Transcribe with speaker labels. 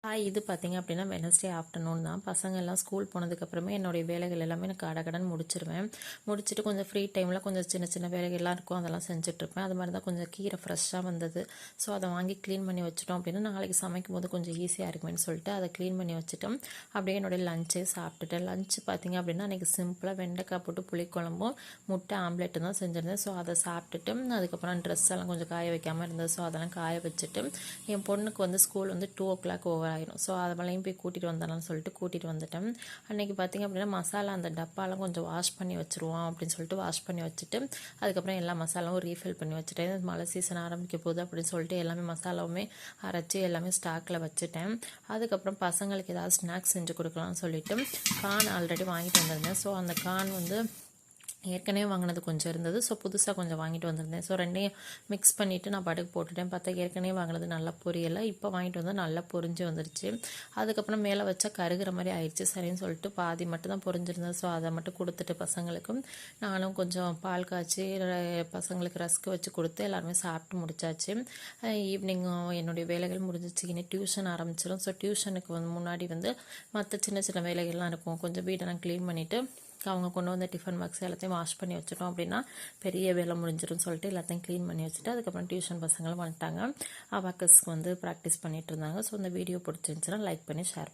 Speaker 1: இது பார்த்தீங்க அப்படின்னா வெனஸ்டே ஆஃப்டர்நூன் தான். பசங்க எல்லாம் ஸ்கூல் போனதுக்கப்புறமே என்னுடைய வேலைகள் எல்லாமே எனக்கு கடகடன்னு முடிச்சிருவேன். முடிச்சுட்டு கொஞ்சம் ஃப்ரீ டைமில் கொஞ்சம் சின்ன சின்ன வேலைகள்லாம் இருக்கும், அதெல்லாம் செஞ்சுட்ருப்பேன். அது மாதிரி தான் கொஞ்சம் கீரை ஃப்ரெஷ்ஷாக வந்தது. ஸோ அதை வாங்கி க்ளீன் பண்ணி வச்சுட்டோம் அப்படின்னா நாளைக்கு சமைக்கும் போது கொஞ்சம் ஈஸியாக இருக்குமேன்னு சொல்லிட்டு அதை க்ளீன் பண்ணி வச்சுட்டோம். அப்படியே என்னுடைய லஞ்சே சாப்பிட்டுட்டேன். லஞ்சு பார்த்தீங்க அப்படின்னா அன்றைக்கி சிம்பிளாக வெண்டைக்காய் போட்டு புளிக்குழம்பும் முட்டை ஆம்லேட்டும் தான் செஞ்சுருந்தேன். ஸோ அதை சாப்பிட்டுட்டு அதுக்கப்புறம் ட்ரெஸ் எல்லாம் கொஞ்சம் காய வைக்காமல் இருந்தது. ஸோ அதெல்லாம் காய வச்சுட்டு என் பொண்ணுக்கு வந்து ஸ்கூல் வந்து 2 o'clock ஓவர் ஆயிரும். ஸோ அதெல்லாம் போய் கூட்டிகிட்டு வந்துடலாம்னு சொல்லிட்டு கூட்டிகிட்டு வந்துட்டேன். அன்றைக்கி பார்த்திங்க அப்படின்னா மசாலா அந்த டப்பாலாம் கொஞ்சம் வாஷ் பண்ணி வச்சுருவோம் அப்படின்னு சொல்லிட்டு வாஷ் பண்ணி வச்சுட்டு அதுக்கப்புறம் எல்லா மசாலாவும் ரீஃபில் பண்ணி வச்சுட்டேன். மழை சீசன் ஆரம்பிக்க போகுது அப்படின்னு சொல்லிட்டு எல்லாமே மசாலாவுமே அரைச்சி எல்லாமே ஸ்டாக்கில் வச்சுட்டேன். அதுக்கப்புறம் பசங்களுக்கு ஏதாவது ஸ்நாக்ஸ் செஞ்சு கொடுக்கலாம்னு சொல்லிட்டு கார்ன் ஆல்ரெடி வாங்கிட்டு வந்திருந்தேன். ஸோ அந்த கார்ன் வந்து ஏற்கனவே வாங்கினது கொஞ்சம் இருந்தது. ஸோ புதுசாக கொஞ்சம் வாங்கிட்டு வந்திருந்தேன். ஸோ ரெண்டையும் மிக்ஸ் பண்ணிவிட்டு நான் படுக்கு போட்டுட்டேன். பார்த்தா ஏற்கனவே வாங்கினது நல்லா பொரியலை, இப்போ வாங்கிட்டு வந்து நல்லா பொரிஞ்சு வந்துருச்சு. அதுக்கப்புறம் மேலே வச்சா கருகிற மாதிரி ஆயிடுச்சு. சரின்னு சொல்லிட்டு பாதி மட்டும் தான் பொரிஞ்சிருந்தது. ஸோ அதை மட்டும் கொடுத்துட்டு பசங்களுக்கும் நானும் கொஞ்சம் பால் காய்ச்சி பசங்களுக்கு ரஸ்க்கு வச்சு கொடுத்து எல்லாருமே சாப்பிட்டு முடிச்சாச்சு. ஈவினிங் என்னுடைய வேலைகள் முடிஞ்சிச்சு. இனி டியூஷன் ஆரம்பிச்சிடும். ஸோ டியூஷனுக்கு வந்து முன்னாடி வந்து மற்ற சின்ன சின்ன வேலைகள்லாம் இருக்கும். கொஞ்சம் வீட்டெல்லாம் க்ளீன் பண்ணிவிட்டு அவங்க கொண்டு வந்த டிஃபன் பாக்ஸ் எல்லாத்தையும் வாஷ் பண்ணி வச்சுட்டோம் அப்படின்னா பெரிய வேலை முடிஞ்சிடும்னு சொல்லிட்டு எல்லாத்தையும் க்ளீன் பண்ணி வச்சுட்டு அதுக்கப்புறம் டியூஷன் பசங்களும் வந்துட்டாங்க. அபாக்கஸ்க்கு வந்து ப்ராக்டிஸ் பண்ணிட்டு இருந்தாங்க. ஸோ இந்த வீடியோ பிடிச்சிருந்துச்சுன்னா லைக் பண்ணி ஷேர்